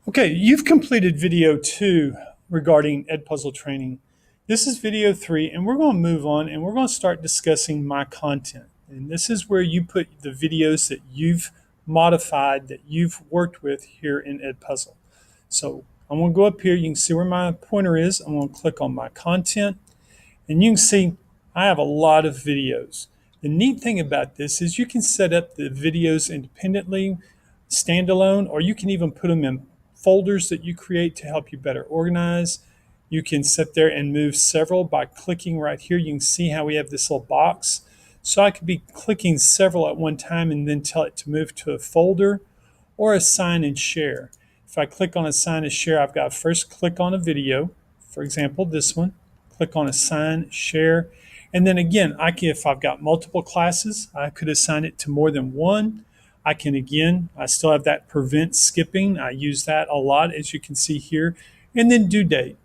Okay, you've completed video 2 regarding Edpuzzle training. This is video 3, and we're going to move on and we're going to start discussing my content. And this is where you put the videos that you've modified, that you've worked with here in Edpuzzle. So I'm going to go up here. You can see where my pointer is. I'm going to click on my content, and you can see I have a lot of videos. The neat thing about this is you can set up the videos independently, standalone, or you can even put them in folders that you create to help you better organize. You can sit there and move several by clicking right here. You can see how we have this little box. So I could be clicking several at one time and then tell it to move to a folder or assign and share. If I click on assign and share, I've got to first click on a video, for example, this one, click on assign, share, and then again, if I've got multiple classes, I could assign it to more than one. I still have that prevent skipping. I use that a lot, as you can see here, and then due date.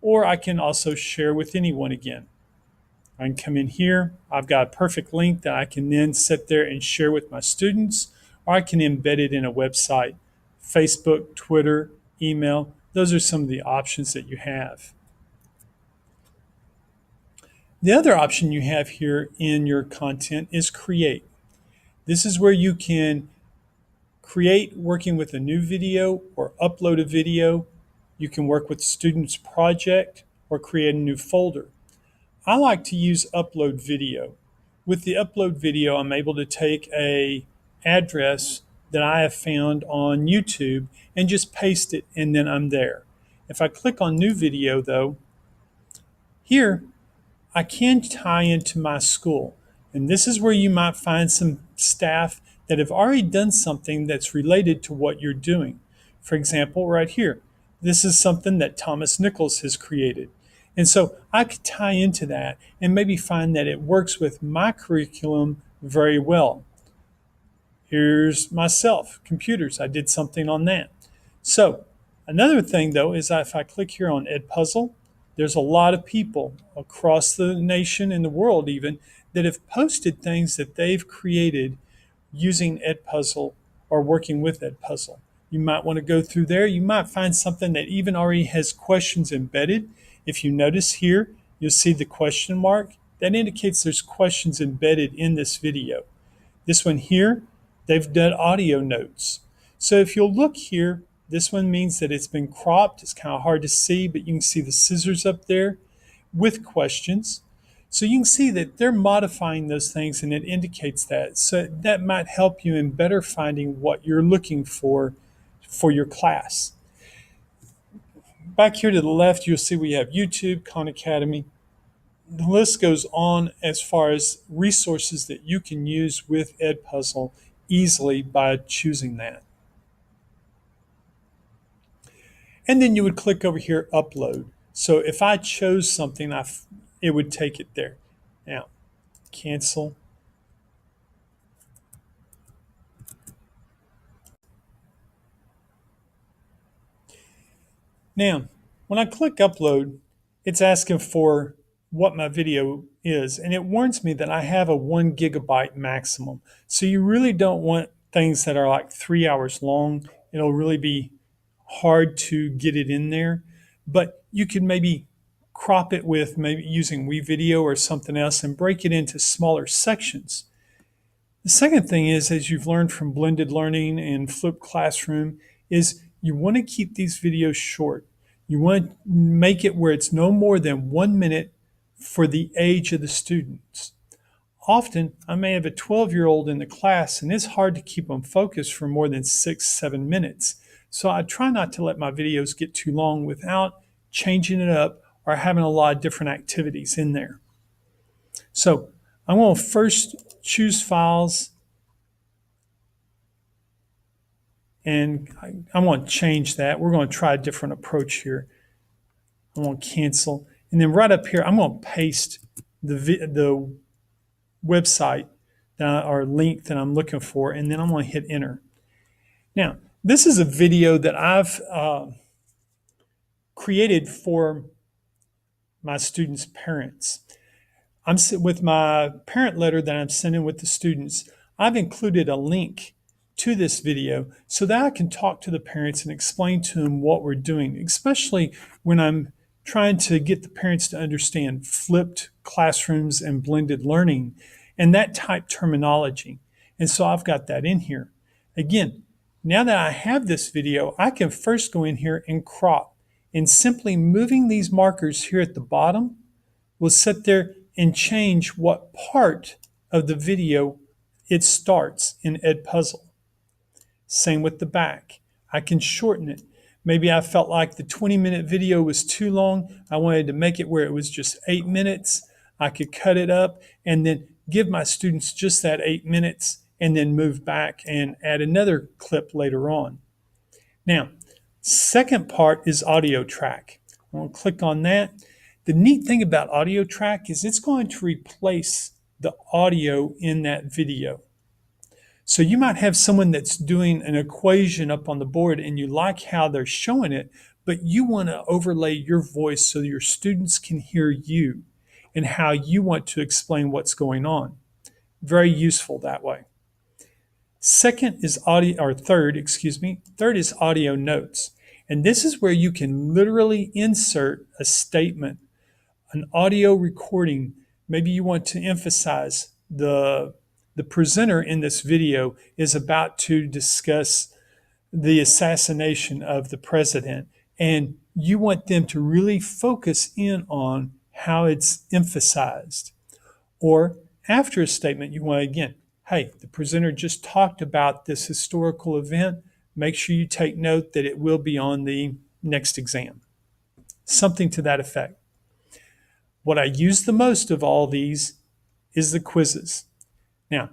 Or I can also share with anyone again. I can come in here. I've got a perfect link that I can then sit there and share with my students, or I can embed it in a website, Facebook, Twitter, email. Those are some of the options that you have. The other option you have here in your content is create. This is where you can create working with a new video or upload a video. You can work with students' project or create a new folder. I like to use upload video. With the upload video, I'm able to take an address that I have found on YouTube and just paste it, and then I'm there. If I click on new video though, here I can tie into my school. And this is where you might find some staff that have already done something that's related to what you're doing. For example, right here, this is something that Thomas Nichols has created. And so I could tie into that and maybe find that it works with my curriculum very well. Here's myself, computers. I did something on that. So another thing though is if I click here on Edpuzzle, there's a lot of people across the nation and the world even that have posted things that they've created using Edpuzzle or working with Edpuzzle. You might want to go through there. You might find something that even already has questions embedded. If you notice here, you'll see the question mark. That indicates there's questions embedded in this video. This one here, they've done audio notes. So if you'll look here, this one means that it's been cropped. It's kind of hard to see, but you can see the scissors up there with questions. So you can see that they're modifying those things and it indicates that. So that might help you in better finding what you're looking for your class. Back here to the left, you'll see we have YouTube, Khan Academy. The list goes on as far as resources that you can use with Edpuzzle easily by choosing that. And then you would click over here, upload. So if I chose something, it would take it there. Now, cancel. Now, when I click upload, it's asking for what my video is, and it warns me that I have a 1 gigabyte maximum. So you really don't want things that are like 3 hours long. It'll really be hard to get it in there, but you could maybe crop it with maybe using WeVideo or something else and break it into smaller sections. The second thing is, as you've learned from blended learning and flipped classroom, is you want to keep these videos short. You want to make it where it's no more than 1 minute for the age of the students. Often, I may have a 12-year-old in the class, and it's hard to keep them focused for more than 6-7 minutes. So I try not to let my videos get too long without changing it up or having a lot of different activities in there. So I'm going to first choose files, and I'm going to change that. We're going to try a different approach here. I'm going to cancel. And then right up here, I'm going to paste the website or link that I'm looking for, and then I'm going to hit enter. Now, this is a video that I've created for my students' parents. With my parent letter that I'm sending with the students, I've included a link to this video so that I can talk to the parents and explain to them what we're doing, especially when I'm trying to get the parents to understand flipped classrooms and blended learning and that type terminology. And so I've got that in here. Again, now that I have this video, I can first go in here and crop. And simply moving these markers here at the bottom will sit there and change what part of the video it starts in Edpuzzle. Same with the back. I can shorten it. Maybe I felt like the 20-minute video was too long. I wanted to make it where it was just 8 minutes. I could cut it up and then give my students just that 8 minutes and then move back and add another clip later on. Now, second part is audio track. I'm going to click on that. The neat thing about audio track is it's going to replace the audio in that video. So you might have someone that's doing an equation up on the board and you like how they're showing it, but you want to overlay your voice so your students can hear you and how you want to explain what's going on. Very useful that way. Third is audio notes. And this is where you can literally insert a statement, an audio recording. Maybe you want to emphasize the presenter in this video is about to discuss the assassination of the president, and you want them to really focus in on how it's emphasized. Or after a statement, you want to, again, hey, the presenter just talked about this historical event. Make sure you take note that it will be on the next exam. Something to that effect. What I use the most of all these is the quizzes. Now,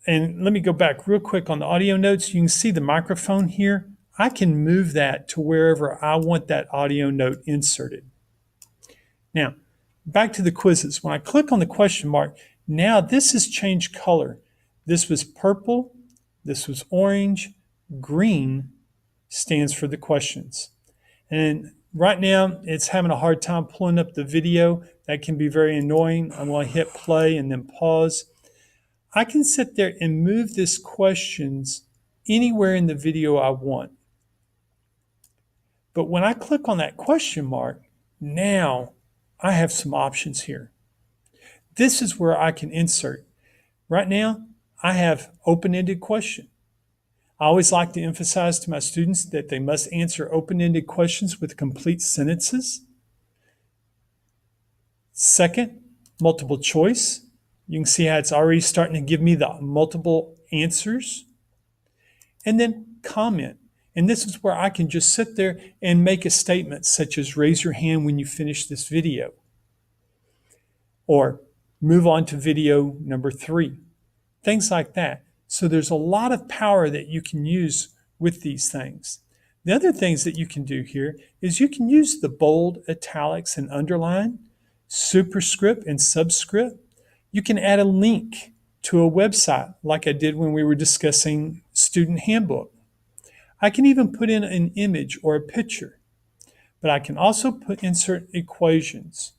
and let me go back real quick on the audio notes. You can see the microphone here. I can move that to wherever I want that audio note inserted. Now, back to the quizzes. When I click on the question mark, now this has changed color. This was purple, this was orange, green stands for the questions. And right now, it's having a hard time pulling up the video. That can be very annoying. I'm going to hit play and then pause. I can sit there and move this questions anywhere in the video I want. But when I click on that question mark, now I have some options here. This is where I can insert. Right now, I have open-ended question. I always like to emphasize to my students that they must answer open-ended questions with complete sentences. Second, multiple choice. You can see how it's already starting to give me the multiple answers. And then comment. And this is where I can just sit there and make a statement such as raise your hand when you finish this video. Or move on to video number 3. Things like that. So there's a lot of power that you can use with these things. The other things that you can do here is you can use the bold, italics, and underline, superscript and subscript. You can add a link to a website like I did when we were discussing student handbook. I can even put in an image or a picture, but I can also insert equations.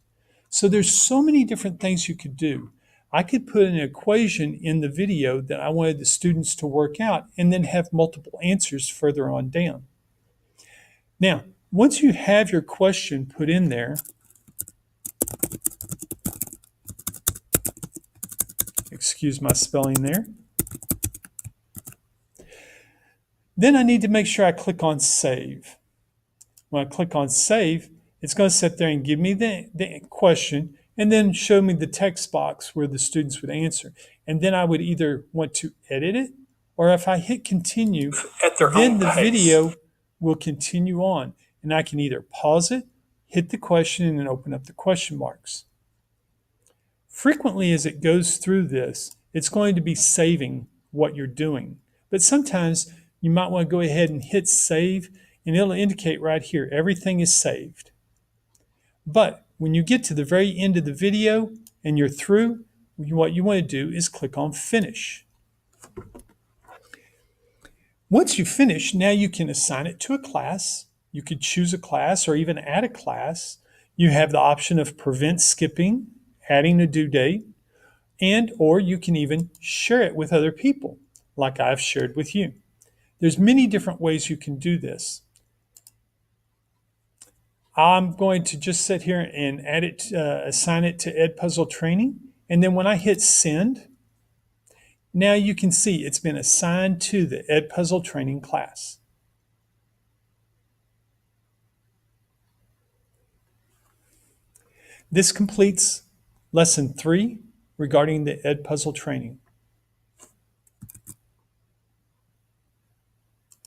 So there's so many different things you could do. I could put an equation in the video that I wanted the students to work out and then have multiple answers further on down. Now, once you have your question put in there, excuse my spelling there, then I need to make sure I click on Save. When I click on Save, it's going to sit there and give me the question and then show me the text box where the students would answer. And then I would either want to edit it, or if I hit continue, then the video will continue on. And I can either pause it, hit the question, and open up the question marks. Frequently, as it goes through this, it's going to be saving what you're doing. But sometimes you might want to go ahead and hit save, and it'll indicate right here, everything is saved. But when you get to the very end of the video and you're through, what you want to do is click on Finish. Once you finish, now you can assign it to a class. You could choose a class or even add a class. You have the option of prevent skipping, adding a due date, or you can even share it with other people, like I've shared with you. There's many different ways you can do this. I'm going to just sit here and add it, assign it to Edpuzzle training. And then when I hit send, now you can see it's been assigned to the Edpuzzle training class. This completes lesson 3 regarding the Edpuzzle training.